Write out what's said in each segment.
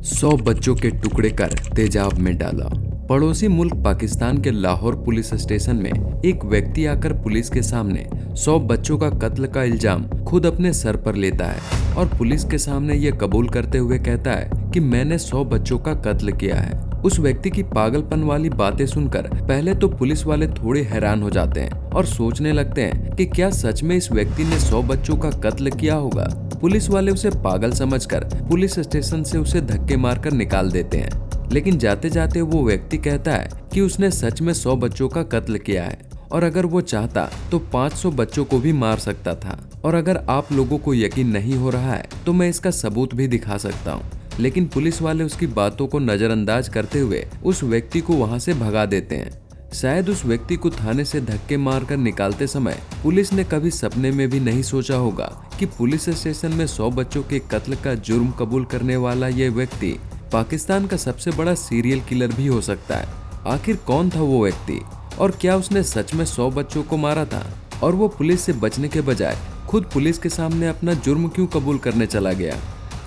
100 बच्चों के टुकड़े कर तेजाब में डाला। पड़ोसी मुल्क पाकिस्तान के लाहौर पुलिस स्टेशन में एक व्यक्ति आकर पुलिस के सामने 100 बच्चों का कत्ल का इल्जाम खुद अपने सर पर लेता है और पुलिस के सामने ये कबूल करते हुए कहता है कि मैंने 100 बच्चों का कत्ल किया है। उस व्यक्ति की पागलपन वाली बातें सुनकर पहले तो पुलिस वाले थोड़े हैरान हो जाते हैं और सोचने लगते हैं कि क्या सच में इस व्यक्ति ने 100 बच्चों का कत्ल किया होगा। पुलिस वाले उसे पागल समझकर पुलिस स्टेशन से उसे धक्के मारकर निकाल देते हैं। लेकिन जाते जाते वो व्यक्ति कहता है कि उसने सच में 100 बच्चों का कत्ल किया है और अगर वो चाहता तो 500 बच्चों को भी मार सकता था। और अगर आप लोगों को यकीन नहीं हो रहा है तो मैं इसका सबूत भी दिखा सकता हूँ। लेकिन पुलिस वाले उसकी बातों को नजरअंदाज करते हुए उस व्यक्ति को वहां से भगा देते हैं। शायद उस व्यक्ति को थाने से धक्के मारकर निकालते समय पुलिस ने कभी सपने में भी नहीं सोचा होगा कि पुलिस स्टेशन में 100 बच्चों के कत्ल का जुर्म कबूल करने वाला ये व्यक्ति पाकिस्तान का सबसे बड़ा सीरियल किलर भी हो सकता है। आखिर कौन था वो व्यक्ति और क्या उसने सच में 100 बच्चों को मारा था और वो पुलिस से बचने के बजाय खुद पुलिस के सामने अपना जुर्म क्यों कबूल करने चला गया।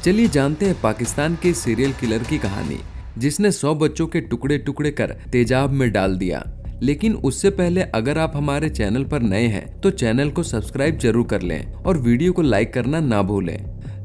चलिए जानते हैं पाकिस्तान के सीरियल किलर की कहानी जिसने 100 बच्चों के टुकड़े टुकड़े कर तेजाब में डाल दिया। लेकिन उससे पहले अगर आप हमारे चैनल पर नए हैं तो चैनल को सब्सक्राइब जरूर कर लें और वीडियो को लाइक करना ना भूलें।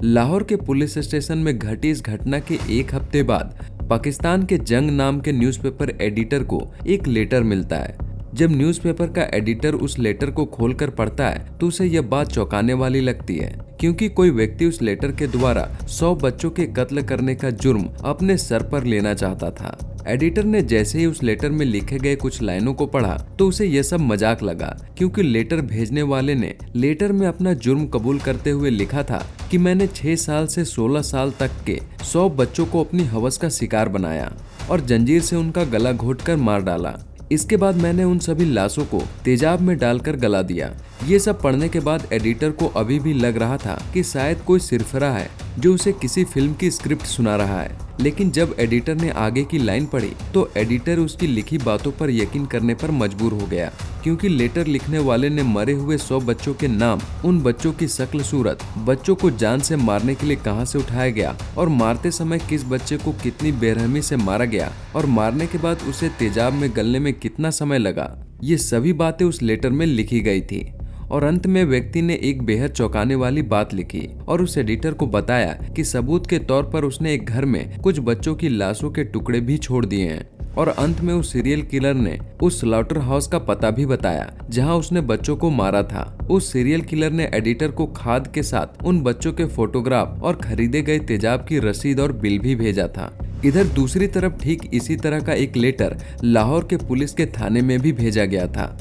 लाहौर के पुलिस स्टेशन में घटी इस घटना के एक हफ्ते बाद पाकिस्तान के जंग नाम के न्यूज़पेपर एडिटर को एक लेटर मिलता है। जब न्यूज़पेपर का एडिटर उस लेटर को खोलकर पढ़ता है तो उसे यह बात चौंकाने वाली लगती है क्योंकि कोई व्यक्ति उस लेटर के द्वारा 100 बच्चों के कत्ल करने का जुर्म अपने सर पर लेना चाहता था। एडिटर ने जैसे ही उस लेटर में लिखे गए कुछ लाइनों को पढ़ा तो उसे यह सब मजाक लगा क्योंकि लेटर भेजने वाले ने लेटर में अपना जुर्म कबूल करते हुए लिखा था कि मैंने 6 साल से 16 साल तक के 100 बच्चों को अपनी हवस का शिकार बनाया और जंजीर से उनका गला घोंटकर मार डाला। इसके बाद मैंने उन सभी लाशों को तेजाब में डालकर गला दिया। ये सब पढ़ने के बाद एडिटर को अभी भी लग रहा था कि शायद कोई सिरफिरा है जो उसे किसी फिल्म की स्क्रिप्ट सुना रहा है। लेकिन जब एडिटर ने आगे की लाइन पढ़ी तो एडिटर उसकी लिखी बातों पर यकीन करने पर मजबूर हो गया क्योंकि लेटर लिखने वाले ने मरे हुए 100 बच्चों के नाम, उन बच्चों की शक्ल सूरत, बच्चों को जान से मारने के लिए कहां से उठाया गया और मारते समय किस बच्चे को कितनी बेरहमी से मारा गया और मारने के बाद उसे तेजाब में गलने में कितना समय लगा, ये सभी बातें उस लेटर में लिखी गई थी। और अंत में व्यक्ति ने एक बेहद चौंकाने वाली बात लिखी और उस एडिटर को बताया कि सबूत के तौर पर उसने एक घर में कुछ बच्चों की लाशों के टुकड़े भी छोड़ दिए हैं। और अंत में उस सीरियल किलर ने उस स्लॉटर हाउस का पता भी बताया जहां उसने बच्चों को मारा था। उस सीरियल किलर ने एडिटर को खाद के साथ उन बच्चों के फोटोग्राफ और खरीदे गए तेजाब की रसीद और बिल भी भेजा था। इधर दूसरी तरफ ठीक इसी तरह का एक लेटर लाहौर के पुलिस के थाने में भी भेजा गया था।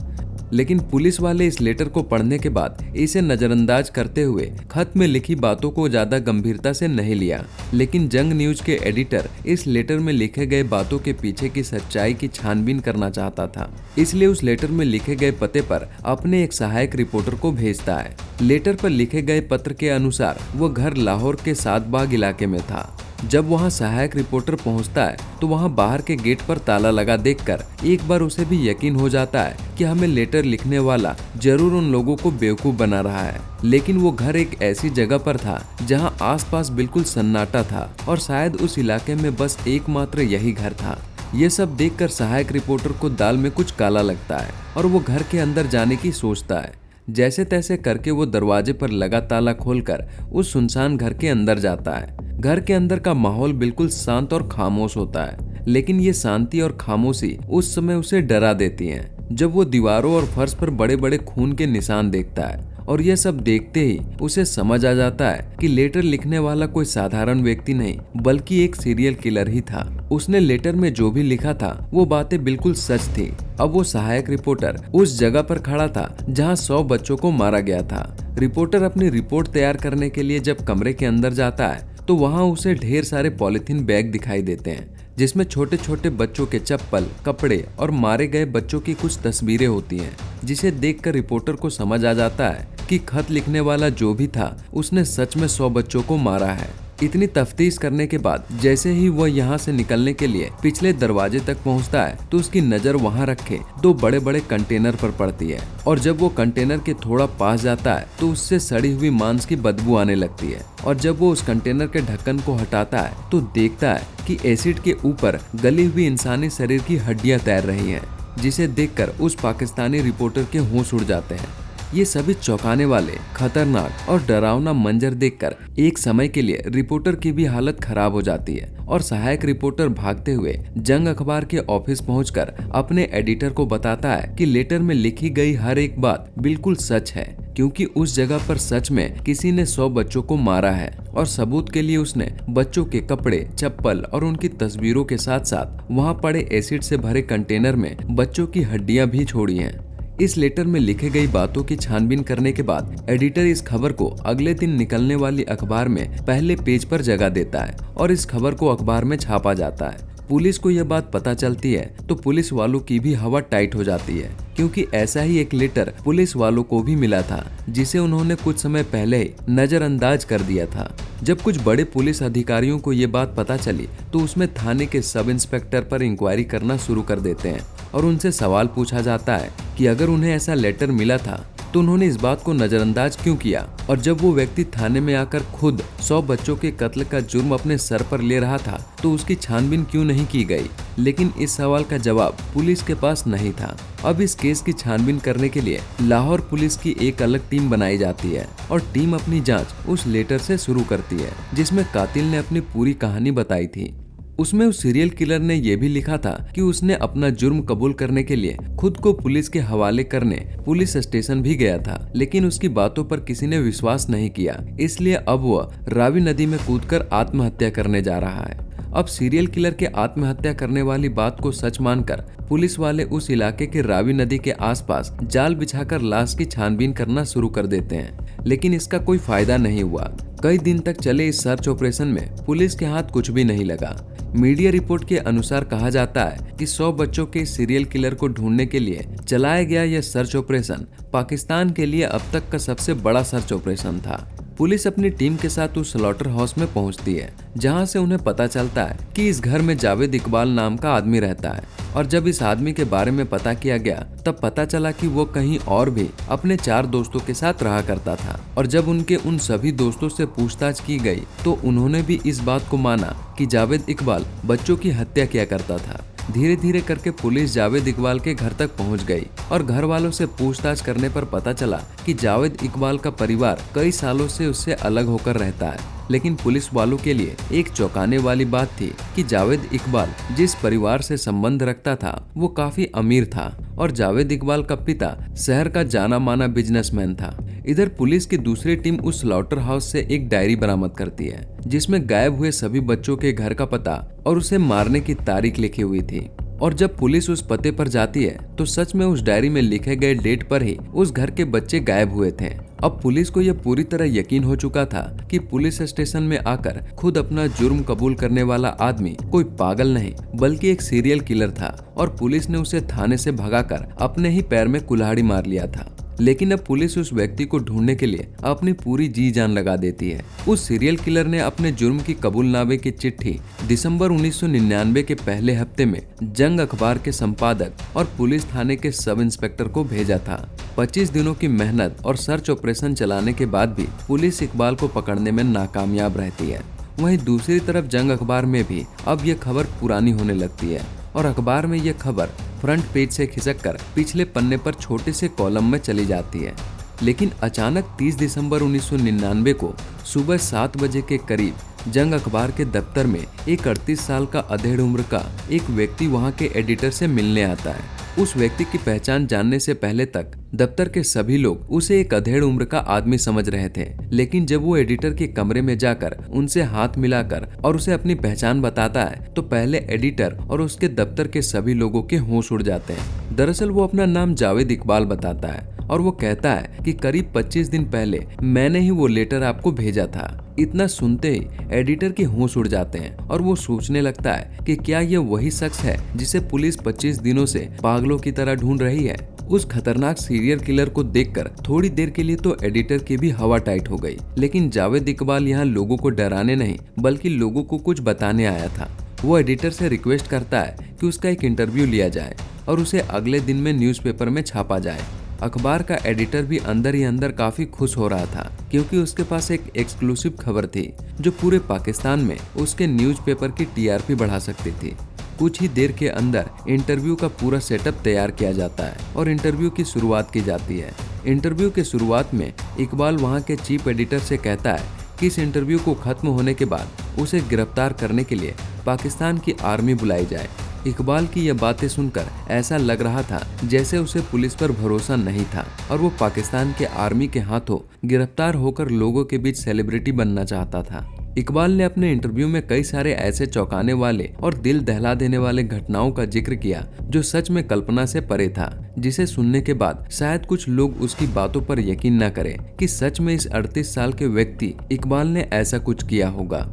लेकिन पुलिस वाले इस लेटर को पढ़ने के बाद इसे नजरअंदाज करते हुए खत में लिखी बातों को ज्यादा गंभीरता से नहीं लिया। लेकिन जंग न्यूज के एडिटर इस लेटर में लिखे गए बातों के पीछे की सच्चाई की छानबीन करना चाहता था, इसलिए उस लेटर में लिखे गए पते पर अपने एक सहायक रिपोर्टर को भेजता है। लेटर पर लिखे गए पत्र के अनुसार वो घर लाहौर के सादबाग इलाके में था। जब वहां सहायक रिपोर्टर पहुंचता है तो वहां बाहर के गेट पर ताला लगा देखकर एक बार उसे भी यकीन हो जाता है कि हमें लेटर लिखने वाला जरूर उन लोगों को बेवकूफ बना रहा है। लेकिन वो घर एक ऐसी जगह पर था जहां आसपास बिल्कुल सन्नाटा था और शायद उस इलाके में बस एकमात्र यही घर था। ये सब देखकर सहायक रिपोर्टर को दाल में कुछ काला लगता है और वो घर के अंदर जाने की सोचता है। जैसे तैसे करके वो दरवाजे पर लगा ताला खोलकर उस सुनसान घर के अंदर जाता है। घर के अंदर का माहौल बिल्कुल शांत और खामोश होता है, लेकिन ये शांति और खामोशी उस समय उसे डरा देती हैं जब वो दीवारों और फर्श पर बड़े बड़े खून के निशान देखता है। और यह सब देखते ही उसे समझ आ जाता है कि लेटर लिखने वाला कोई साधारण व्यक्ति नहीं बल्कि एक सीरियल किलर ही था। उसने लेटर में जो भी लिखा था वो बातें बिल्कुल सच थी। अब वो सहायक रिपोर्टर उस जगह पर खड़ा था जहां 100 बच्चों को मारा गया था। रिपोर्टर अपनी रिपोर्ट तैयार करने के लिए जब कमरे के अंदर जाता है तो वहां उसे ढेर सारे पॉलिथीन बैग दिखाई देते हैं जिसमें छोटे छोटे बच्चों के चप्पल, कपड़े और मारे गए बच्चों की कुछ तस्वीरें होती हैं, जिसे देखकर रिपोर्टर को समझ आ जाता है कि खत लिखने वाला जो भी था उसने सच में 100 बच्चों को मारा है। इतनी तफ्तीश करने के बाद जैसे ही वह यहाँ से निकलने के लिए पिछले दरवाजे तक पहुँचता है तो उसकी नजर वहाँ रखे 2 बड़े बड़े कंटेनर पर पड़ती है। और जब वो कंटेनर के थोड़ा पास जाता है तो उससे सड़ी हुई मांस की बदबू आने लगती है। और जब वो उस कंटेनर के ढक्कन को हटाता है तो देखता है कि एसिड के ऊपर गली हुई इंसानी शरीर की हड्डियां तैर रही हैं, जिसे देखकर उस पाकिस्तानी रिपोर्टर के होश उड़ जाते हैं। ये सभी चौंकाने वाले, खतरनाक और डरावना मंजर देखकर एक समय के लिए रिपोर्टर की भी हालत खराब हो जाती है और सहायक रिपोर्टर भागते हुए जंग अखबार के ऑफिस पहुंचकर अपने एडिटर को बताता है कि लेटर में लिखी गई हर एक बात बिल्कुल सच है, क्योंकि उस जगह पर सच में किसी ने 100 बच्चों को मारा है और सबूत के लिए उसने बच्चों के कपड़े, चप्पल और उनकी तस्वीरों के साथ साथ वहां पड़े एसिड से भरे कंटेनर में बच्चों की हड्डियां भी छोड़ी हैं। इस लेटर में लिखे गई बातों की छानबीन करने के बाद एडिटर इस खबर को अगले दिन निकलने वाली अखबार में पहले पेज पर जगह देता है और इस खबर को अखबार में छापा जाता है। पुलिस को यह बात पता चलती है तो पुलिस वालों की भी हवा टाइट हो जाती है, क्योंकि ऐसा ही एक लेटर पुलिस वालों को भी मिला था जिसे उन्होंने कुछ समय पहले ही नजरअंदाज कर दिया था। जब कुछ बड़े पुलिस अधिकारियों को ये बात पता चली तो उसमें थाने के सब इंस्पेक्टर पर इंक्वायरी करना शुरू कर देते हैं और उनसे सवाल पूछा जाता है कि अगर उन्हें ऐसा लेटर मिला था तो उन्होंने इस बात को नजरअंदाज क्यों किया, और जब वो व्यक्ति थाने में आकर खुद 100 बच्चों के कत्ल का जुर्म अपने सर पर ले रहा था तो उसकी छानबीन क्यों नहीं की गई। लेकिन इस सवाल का जवाब पुलिस के पास नहीं था। अब इस केस की छानबीन करने के लिए लाहौर पुलिस की एक अलग टीम बनाई जाती है और टीम अपनी जांच उस लेटर से शुरू करती है जिसमें कातिल ने अपनी पूरी कहानी बताई थी। उसमें उस सीरियल किलर ने यह भी लिखा था कि उसने अपना जुर्म कबूल करने के लिए खुद को पुलिस के हवाले करने पुलिस स्टेशन भी गया था, लेकिन उसकी बातों पर किसी ने विश्वास नहीं किया, इसलिए अब वह रावी नदी में कूदकर आत्महत्या करने जा रहा है। अब सीरियल किलर के आत्महत्या करने वाली बात को सच मानकर पुलिस वाले उस इलाके के रावी नदी के आसपास जाल बिछाकर लाश की छानबीन करना शुरू कर देते हैं, लेकिन इसका कोई फायदा नहीं हुआ। कई दिन तक चले इस सर्च ऑपरेशन में पुलिस के हाथ कुछ भी नहीं लगा। मीडिया रिपोर्ट के अनुसार कहा जाता है कि 100 बच्चों के सीरियल किलर को ढूंढने के लिए चलाया गया यह सर्च ऑपरेशन पाकिस्तान के लिए अब तक का सबसे बड़ा सर्च ऑपरेशन था। पुलिस अपनी टीम के साथ उस स्लॉटर हाउस में पहुंचती है, जहां से उन्हें पता चलता है कि इस घर में जावेद इकबाल नाम का आदमी रहता है। और जब इस आदमी के बारे में पता किया गया तब पता चला कि वो कहीं और भी अपने 4 दोस्तों के साथ रहा करता था। और जब उनके उन सभी दोस्तों से पूछताछ की गई तो उन्होंने भी इस बात को माना कि जावेद इकबाल बच्चों की हत्या किया करता था। धीरे धीरे करके पुलिस जावेद इकबाल के घर तक पहुंच गई और घर वालों से पूछताछ करने पर पता चला कि जावेद इकबाल का परिवार कई सालों से उससे अलग होकर रहता है। लेकिन पुलिस वालों के लिए एक चौंकाने वाली बात थी कि जावेद इकबाल जिस परिवार से संबंध रखता था वो काफी अमीर था और जावेद इकबाल का पिता शहर का जाना माना बिजनेसमैन था। इधर पुलिस की दूसरी टीम उस स्लॉटर हाउस से एक डायरी बरामद करती है जिसमें गायब हुए सभी बच्चों के घर का पता और उसे मारने की तारीख लिखी हुई थी। और जब पुलिस उस पते पर जाती है तो सच में उस डायरी में लिखे गए डेट पर ही उस घर के बच्चे गायब हुए थे। अब पुलिस को यह पूरी तरह यकीन हो चुका था कि पुलिस स्टेशन में आकर खुद अपना जुर्म कबूल करने वाला आदमी कोई पागल नहीं बल्कि एक सीरियल किलर था और पुलिस ने उसे थाने से भगाकर अपने ही पैर में कुल्हाड़ी मार लिया था। लेकिन अब पुलिस उस व्यक्ति को ढूंढने के लिए अपनी पूरी जी जान लगा देती है। उस सीरियल किलर ने अपने जुर्म की कबूलनामे की चिट्ठी दिसंबर 1999 के पहले हफ्ते में जंग अखबार के संपादक और पुलिस थाने के सब इंस्पेक्टर को भेजा था। 25 दिनों की मेहनत और सर्च ऑपरेशन चलाने के बाद भी पुलिस इकबाल को पकड़ने में नाकामयाब रहती है। वहीं दूसरी तरफ जंग अखबार में भी अब यह खबर पुरानी होने लगती है और अखबार में यह खबर फ्रंट पेज से खिसककर पिछले पन्ने पर छोटे से कॉलम में चली जाती है। लेकिन अचानक 30 दिसंबर 1999 को सुबह 7 बजे के करीब जंग अखबार के दफ्तर में एक 38 साल का अधेड़ उम्र का एक व्यक्ति वहां के एडिटर से मिलने आता है। उस व्यक्ति की पहचान जानने से पहले तक दफ्तर के सभी लोग उसे एक अधेड़ उम्र का आदमी समझ रहे थे, लेकिन जब वो एडिटर के कमरे में जाकर उनसे हाथ मिलाकर और उसे अपनी पहचान बताता है तो पहले एडिटर और उसके दफ्तर के सभी लोगों के होश उड़ जाते हैं। दरअसल वो अपना नाम जावेद इकबाल बताता है और वो कहता है कि करीब 25 दिन पहले मैंने ही वो लेटर आपको भेजा था। इतना सुनते ही एडिटर के होश उड़ जाते हैं और वो सोचने लगता है कि क्या ये वही शख्स है जिसे पुलिस 25 दिनों से पागलों की तरह ढूंढ रही है। उस खतरनाक सीरियल किलर को देखकर थोड़ी देर के लिए तो एडिटर की भी हवा टाइट हो गई। लेकिन जावेद इकबाल यहाँ लोगों को डराने नहीं बल्कि लोगों को कुछ बताने आया था। वो एडिटर से रिक्वेस्ट करता है कि उसका एक इंटरव्यू लिया जाए और उसे अगले दिन में न्यूज़पेपर में छापा जाए। अखबार का एडिटर भी अंदर ही अंदर काफी खुश हो रहा था क्योंकि उसके पास एक एक्सक्लूसिव खबर थी जो पूरे पाकिस्तान में उसके न्यूज़पेपर की टीआरपी बढ़ा सकती थी। कुछ ही देर के अंदर इंटरव्यू का पूरा सेटअप तैयार किया जाता है और इंटरव्यू की शुरुआत की जाती है। इंटरव्यू के शुरुआत में इकबाल वहां के चीफ एडिटर से कहता है कि इस इंटरव्यू को खत्म होने के बाद उसे गिरफ्तार करने के लिए पाकिस्तान की आर्मी बुलाई जाए। इकबाल की यह बातें सुनकर ऐसा लग रहा था जैसे उसे पुलिस पर भरोसा नहीं था और वो पाकिस्तान के आर्मी के हाथों गिरफ्तार होकर लोगों के बीच सेलिब्रिटी बनना चाहता था। इकबाल ने अपने इंटरव्यू में कई सारे ऐसे चौंकाने वाले और दिल दहला देने वाले घटनाओं का जिक्र किया जो सच में कल्पना से परे था, जिसे सुनने के बाद शायद कुछ लोग उसकी बातों पर यकीन न करें कि सच में इस 38 साल के व्यक्ति इकबाल ने ऐसा कुछ किया होगा।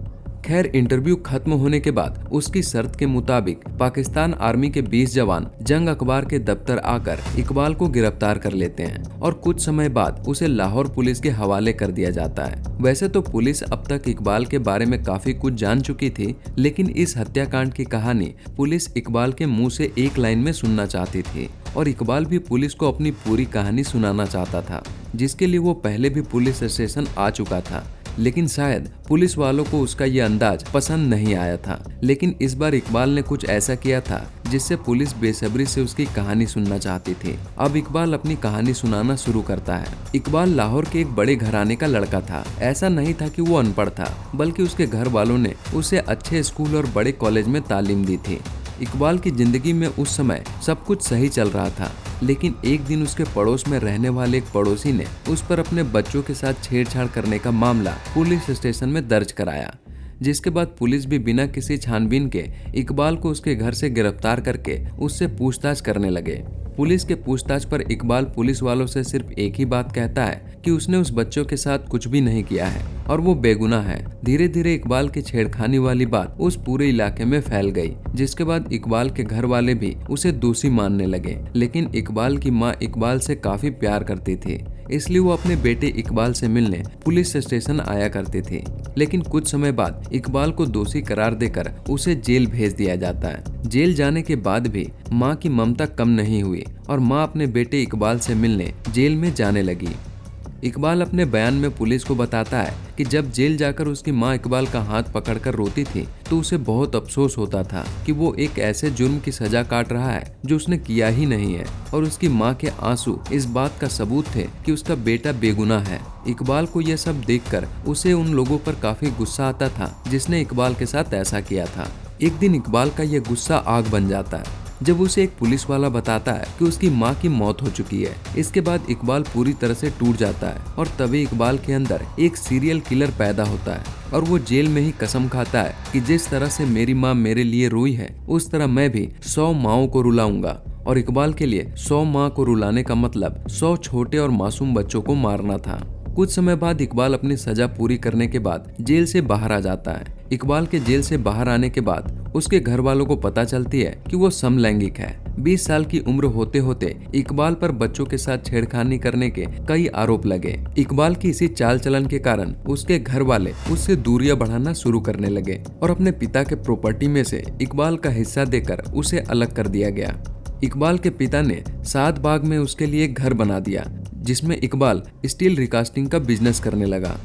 खैर, इंटरव्यू खत्म होने के बाद उसकी शर्त के मुताबिक पाकिस्तान आर्मी के 20 जवान जंग अखबार के दफ्तर आकर इकबाल को गिरफ्तार कर लेते हैं और कुछ समय बाद उसे लाहौर पुलिस के हवाले कर दिया जाता है। वैसे तो पुलिस अब तक इकबाल के बारे में काफी कुछ जान चुकी थी, लेकिन इस हत्याकांड की कहानी पुलिस इकबाल के मुंह से एक लाइन में सुनना चाहती थी और इकबाल भी पुलिस को अपनी पूरी कहानी सुनाना चाहता था, जिसके लिए वो पहले भी पुलिस स्टेशन आ चुका था। लेकिन शायद पुलिस वालों को उसका ये अंदाज पसंद नहीं आया था। लेकिन इस बार इकबाल ने कुछ ऐसा किया था जिससे पुलिस बेसब्री से उसकी कहानी सुनना चाहती थी। अब इकबाल अपनी कहानी सुनाना शुरू करता है। इकबाल लाहौर के एक बड़े घराने का लड़का था। ऐसा नहीं था कि वो अनपढ़ था, बल्कि उसके घर वालों ने उसे अच्छे स्कूल और बड़े कॉलेज में तालीम दी थी। इकबाल की जिंदगी में उस समय सब कुछ सही चल रहा था, लेकिन एक दिन उसके पड़ोस में रहने वाले एक पड़ोसी ने उस पर अपने बच्चों के साथ छेड़छाड़ करने का मामला पुलिस स्टेशन में दर्ज कराया, जिसके बाद पुलिस भी बिना किसी छानबीन के इकबाल को उसके घर से गिरफ्तार करके उससे पूछताछ करने लगे। पुलिस के पूछताछ पर इकबाल पुलिस वालों से सिर्फ एक ही बात कहता है कि उसने उस बच्चों के साथ कुछ भी नहीं किया है और वो बेगुनाह है। धीरे धीरे इकबाल की छेड़खानी वाली बात उस पूरे इलाके में फैल गई, जिसके बाद इकबाल के घर वाले भी उसे दोषी मानने लगे। लेकिन इकबाल की माँ इकबाल से काफी प्यार करती थी, इसलिए वो अपने बेटे इकबाल से मिलने पुलिस स्टेशन आया करती थी। लेकिन कुछ समय बाद इकबाल को दोषी करार देकर उसे जेल भेज दिया जाता है। जेल जाने के बाद भी माँ की ममता कम नहीं हुई और माँ अपने बेटे इकबाल से मिलने जेल में जाने लगी। इकबाल अपने बयान में पुलिस को बताता है कि जब जेल जाकर उसकी माँ इकबाल का हाथ पकड़कर रोती थी तो उसे बहुत अफसोस होता था कि वो एक ऐसे जुर्म की सजा काट रहा है जो उसने किया ही नहीं है, और उसकी माँ के आंसू इस बात का सबूत थे कि उसका बेटा बेगुनाह है। इकबाल को यह सब देखकर उसे उन लोगों पर काफी गुस्सा आता था जिसने इकबाल के साथ ऐसा किया था। एक दिन इकबाल का यह गुस्सा आग बन जाता है जब उसे एक पुलिस वाला बताता है कि उसकी माँ की मौत हो चुकी है। इसके बाद इकबाल पूरी तरह से टूट जाता है और तभी इकबाल के अंदर एक सीरियल किलर पैदा होता है और वो जेल में ही कसम खाता है कि जिस तरह से मेरी माँ मेरे लिए रोई है उस तरह मैं भी 100 माँओं को रुलाऊंगा। और इकबाल के लिए 100 माँ को रुलाने का मतलब 100 छोटे और मासूम बच्चों को मारना था। कुछ समय बाद इकबाल अपनी सजा पूरी करने के बाद जेल से बाहर आ जाता है। इकबाल के जेल से बाहर आने के बाद उसके घर वालों को पता चलती है कि वो समलैंगिक है। 20 साल की उम्र होते होते इकबाल पर बच्चों के साथ छेड़खानी करने के कई आरोप लगे। इकबाल की इसी चाल चलन के कारण उसके घर वाले उससे दूरियां बढ़ाना शुरू करने लगे और अपने पिता के प्रॉपर्टी में से इकबाल का हिस्सा देकर उसे अलग कर दिया गया। इकबाल के पिता ने 7 बाग में उसके लिए एक घर बना दिया जिसमें इकबाल स्टील रिकास्टिंग का बिजनेस करने लगा।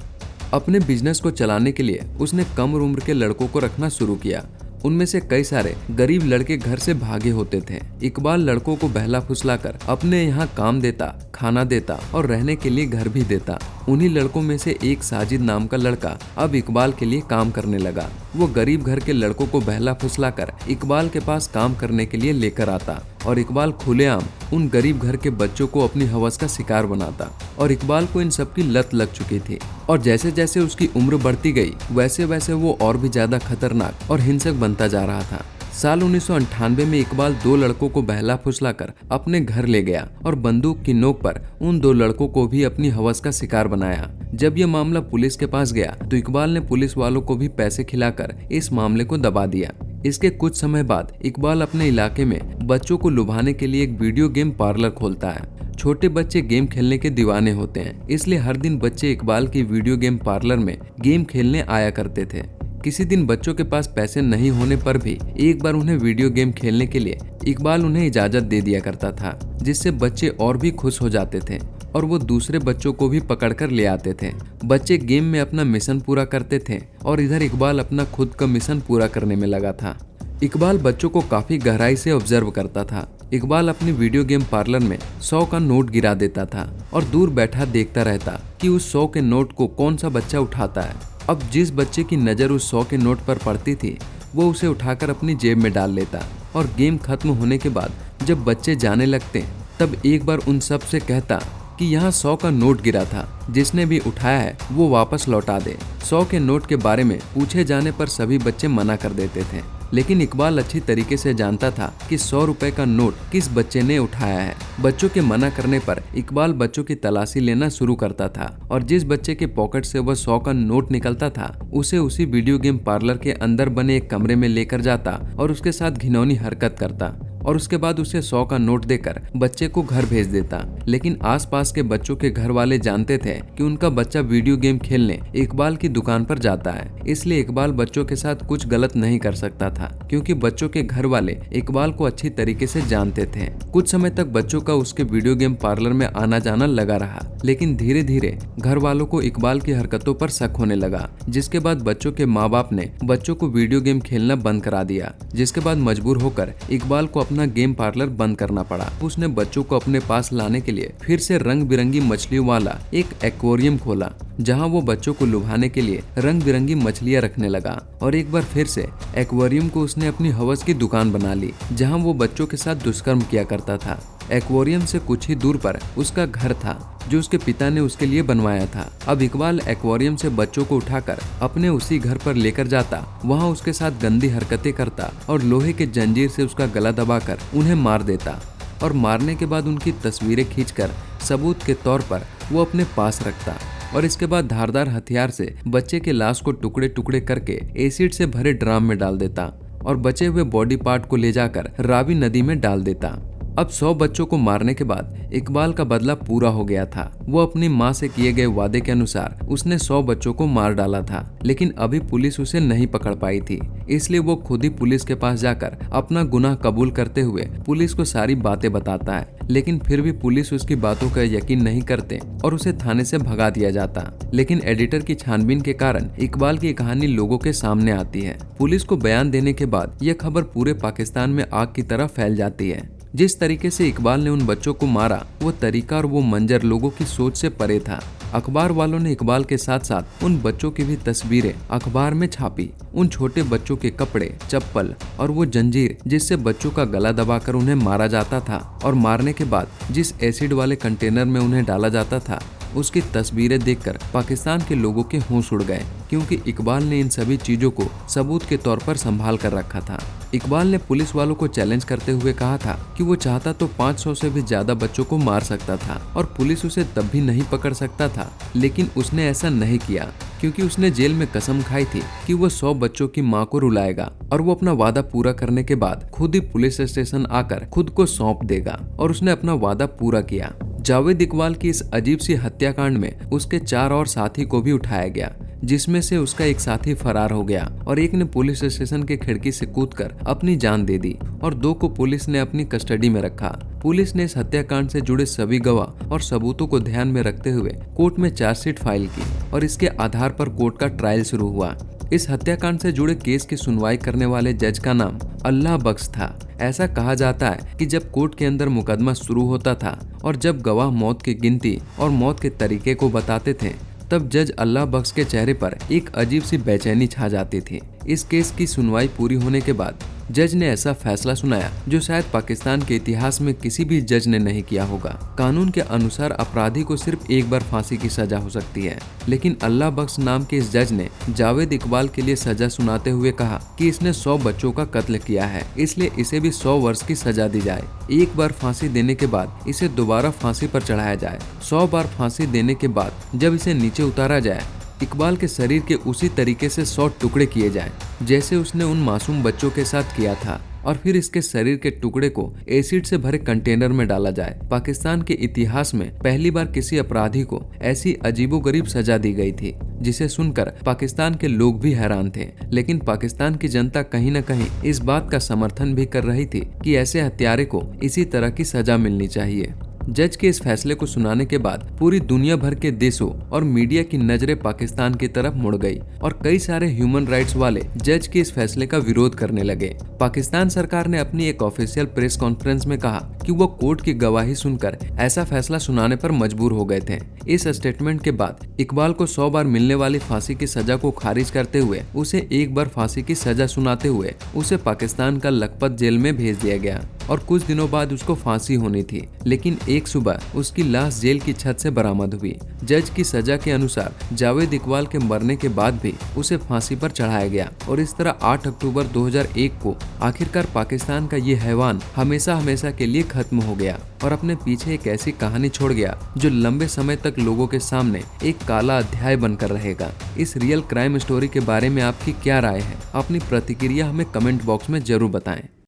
अपने बिजनेस को चलाने के लिए उसने कम उम्र के लड़कों को रखना शुरू किया। उनमें से कई सारे गरीब लड़के घर से भागे होते थे। इकबाल लड़कों को बहला फुसलाकर अपने यहाँ काम देता, खाना देता और रहने के लिए घर भी देता। उन्हीं लड़कों में से एक साजिद नाम का लड़का अब इकबाल के लिए काम करने लगा। वो गरीब घर के लड़कों को बहला फुसलाकर इकबाल के पास काम करने के लिए लेकर आता और इकबाल खुलेआम उन गरीब घर के बच्चों को अपनी हवस का शिकार बनाता। और इकबाल को इन सब की लत लग चुकी थी और जैसे जैसे उसकी उम्र बढ़ती गई वैसे वैसे वो और भी ज्यादा खतरनाक और हिंसक बनता जा रहा था। साल 1998 में इकबाल 2 लड़कों को बहला फुसलाकर अपने घर ले गया और बंदूक की नोक पर उन 2 लड़कों को भी अपनी हवस का शिकार बनाया। जब यह मामला पुलिस के पास गया तो इकबाल ने पुलिस वालों को भी पैसे खिलाकर इस मामले को दबा दिया। इसके कुछ समय बाद इकबाल अपने इलाके में बच्चों को लुभाने के लिए एक वीडियो गेम पार्लर खोलता है। छोटे बच्चे गेम खेलने के दीवाने होते हैं, इसलिए हर दिन बच्चे इकबाल की वीडियो गेम पार्लर में गेम खेलने आया करते थे। किसी दिन बच्चों के पास पैसे नहीं होने पर भी एक बार उन्हें वीडियो गेम खेलने के लिए इकबाल उन्हें इजाजत दे दिया करता था, जिससे बच्चे और भी खुश हो जाते थे और वो दूसरे बच्चों को भी पकड़कर ले आते थे। बच्चे गेम में अपना मिशन पूरा करते थे और इधर इकबाल अपना खुद का मिशन पूरा करने में लगा था। इकबाल बच्चों को काफी गहराई से ऑब्जर्व करता था। इकबाल अपनी वीडियो गेम पार्लर में 100 का नोट गिरा देता था और दूर बैठा देखता रहता कि उस 100 के नोट को कौन सा बच्चा उठाता है। अब जिस बच्चे की नज़र उस 100 के नोट पर पड़ती थी वो उसे उठाकर अपनी जेब में डाल लेता और गेम खत्म होने के बाद जब बच्चे जाने लगते तब एक बार उन सब से कहता कि यहाँ 100 का नोट गिरा था, जिसने भी उठाया है वो वापस लौटा दे। 100 के नोट के बारे में पूछे जाने पर सभी बच्चे मना कर देते थे, लेकिन इकबाल अच्छी तरीके से जानता था कि 100 रुपए का नोट किस बच्चे ने उठाया है। बच्चों के मना करने पर इकबाल बच्चों की तलाशी लेना शुरू करता था और जिस बच्चे के पॉकेट से वह 100 का नोट निकलता था उसे उसी वीडियो गेम पार्लर के अंदर बने एक कमरे में लेकर जाता और उसके साथ घिनौनी हरकत करता और उसके बाद उसे 100 का नोट देकर बच्चे को घर भेज देता। लेकिन आसपास के बच्चों के घर वाले जानते थे कि उनका बच्चा वीडियो गेम खेलने इकबाल की दुकान पर जाता है, इसलिए इकबाल बच्चों के साथ कुछ गलत नहीं कर सकता था, क्योंकि बच्चों के घर वाले इकबाल को अच्छी तरीके से जानते थे। कुछ समय तक बच्चों का उसके वीडियो गेम पार्लर में आना जाना लगा रहा, लेकिन धीरे धीरे घर वालों को इकबाल की हरकतों पर शक होने लगा, जिसके बाद बच्चों के माँ बाप ने बच्चों को वीडियो गेम खेलना बंद करा दिया, जिसके बाद मजबूर होकर इकबाल को अपना गेम पार्लर बंद करना पड़ा। उसने बच्चों को अपने पास लाने के लिए फिर से रंग बिरंगी मछलियों वाला एक एक्वेरियम खोला, जहां वो बच्चों को लुभाने के लिए रंग बिरंगी मछलियां रखने लगा और एक बार फिर से एक्वेरियम को उसने अपनी हवस की दुकान बना ली, जहां वो बच्चों के साथ दुष्कर्म किया करता था। एक्वेरियम से कुछ ही दूर पर उसका घर था जो उसके पिता ने उसके लिए बनवाया था। अब इकबाल एक्वेरियम से बच्चों को उठाकर अपने उसी घर पर लेकर जाता, वहां उसके साथ गंदी हरकतें करता और लोहे के जंजीर से उसका गला दबाकर उन्हें मार देता और मारने के बाद उनकी तस्वीरें खींचकर सबूत के तौर पर वो अपने पास रखता और इसके बाद धारदार हथियार से बच्चे के लाश को टुकड़े टुकड़े करके एसिड से भरे ड्राम में डाल देता और बचे हुए बॉडी पार्ट को ले जाकर रावी नदी में डाल देता। अब 100 बच्चों को मारने के बाद इकबाल का बदला पूरा हो गया था। वो अपनी माँ से किए गए वादे के अनुसार उसने 100 बच्चों को मार डाला था, लेकिन अभी पुलिस उसे नहीं पकड़ पाई थी, इसलिए वो खुद ही पुलिस के पास जाकर अपना गुनाह कबूल करते हुए पुलिस को सारी बातें बताता है। लेकिन फिर भी पुलिस उसकी बातों का यकीन नहीं करते और उसे थाने से भगा दिया जाता। लेकिन एडिटर की छानबीन के कारण इकबाल की कहानी लोगों के सामने आती है। पुलिस को बयान देने के बाद यह खबर पूरे पाकिस्तान में आग की तरह फैल जाती है। जिस तरीके से इकबाल ने उन बच्चों को मारा, वो तरीका और वो मंजर लोगों की सोच से परे था। अखबार वालों ने इकबाल के साथ साथ उन बच्चों की भी तस्वीरें अखबार में छापी। उन छोटे बच्चों के कपड़े, चप्पल और वो जंजीर जिससे बच्चों का गला दबाकर उन्हें मारा जाता था और मारने के बाद जिस एसिड वाले कंटेनर में उन्हें डाला जाता था, उसकी तस्वीरें देखकर पाकिस्तान के लोगों के होश उड़ गए, क्योंकि इकबाल ने इन सभी चीजों को सबूत के तौर पर संभाल कर रखा था। इकबाल ने पुलिस वालों को चैलेंज करते हुए कहा था कि वो चाहता तो 500 से भी ज्यादा बच्चों को मार सकता था और पुलिस उसे तब भी नहीं पकड़ सकता था, लेकिन उसने ऐसा नहीं किया क्योंकि उसने जेल में कसम खाई थी कि वो 100 बच्चों की मां को रुलाएगा और वो अपना वादा पूरा करने के बाद खुद ही पुलिस स्टेशन आकर खुद को सौंप देगा, और उसने अपना वादा पूरा किया। जावेद इकबाल की इस अजीब सी हत्याकांड में उसके 4 और साथी को भी उठाया गया, जिसमें से उसका एक साथी फरार हो गया और एक ने पुलिस स्टेशन के खिड़की से कूदकर अपनी जान दे दी और 2 को पुलिस ने अपनी कस्टडी में रखा। पुलिस ने इस हत्याकांड से जुड़े सभी गवाह और सबूतों को ध्यान में रखते हुए कोर्ट में चार्जशीट फाइल की और इसके आधार पर कोर्ट का ट्रायल शुरू हुआ। इस हत्याकांड से जुड़े केस की सुनवाई करने वाले जज का नाम अल्लाह बख्श था। ऐसा कहा जाता है कि जब कोर्ट के अंदर मुकदमा शुरू होता था और जब गवाह मौत की गिनती और मौत के तरीके को बताते थे, तब जज अल्लाह बख्श के चेहरे पर एक अजीब सी बेचैनी छा जाती थी। इस केस की सुनवाई पूरी होने के बाद जज ने ऐसा फैसला सुनाया जो शायद पाकिस्तान के इतिहास में किसी भी जज ने नहीं किया होगा। कानून के अनुसार अपराधी को सिर्फ एक बार फांसी की सजा हो सकती है, लेकिन अल्लाह बख्श नाम के इस जज ने जावेद इकबाल के लिए सजा सुनाते हुए कहा कि इसने 100 बच्चों का कत्ल किया है, इसलिए इसे भी 100 वर्ष की सजा दी जाए। एक बार फांसी देने के बाद इसे दोबारा फांसी पर चढ़ाया जाए। 100 बार फांसी देने के बाद जब इसे नीचे उतारा जाए इकबाल के शरीर के उसी तरीके से 100 टुकड़े किए जाएं, जैसे उसने उन मासूम बच्चों के साथ किया था, और फिर इसके शरीर के टुकड़े को एसिड से भरे कंटेनर में डाला जाए। पाकिस्तान के इतिहास में पहली बार किसी अपराधी को ऐसी अजीबोगरीब सजा दी गई थी, जिसे सुनकर पाकिस्तान के लोग भी हैरान थे। लेकिन पाकिस्तान की जनता कहीं न कहीं इस बात का समर्थन भी कर रही थी कि ऐसे हत्यारे को इसी तरह की सजा मिलनी चाहिए। जज के इस फैसले को सुनाने के बाद पूरी दुनिया भर के देशों और मीडिया की नजरें पाकिस्तान की तरफ मुड़ गई और कई सारे ह्यूमन राइट्स वाले जज के इस फैसले का विरोध करने लगे। पाकिस्तान सरकार ने अपनी एक ऑफिशियल प्रेस कॉन्फ्रेंस में कहा कि वो कोर्ट की गवाही सुनकर ऐसा फैसला सुनाने पर मजबूर हो गए थे। इस स्टेटमेंट के बाद इकबाल को 100 बार मिलने वाली फांसी की सजा को खारिज करते हुए उसे एक बार फांसी की सजा सुनाते हुए उसे पाकिस्तान का लखपत जेल में भेज दिया गया और कुछ दिनों बाद उसको फांसी होनी थी, लेकिन एक सुबह उसकी लाश जेल की छत से बरामद हुई। जज की सजा के अनुसार जावेद इकबाल के मरने के बाद भी उसे फांसी पर चढ़ाया गया और इस तरह 8 अक्टूबर 2001 को आखिरकार पाकिस्तान का ये हैवान हमेशा हमेशा के लिए खत्म हो गया और अपने पीछे एक ऐसी कहानी छोड़ गया जो लंबे समय तक लोगों के सामने एक काला अध्याय बनकर रहेगा। इस रियल क्राइम स्टोरी के बारे में आपकी क्या राय है? अपनी प्रतिक्रिया हमें कमेंट बॉक्स में जरूर बताएं।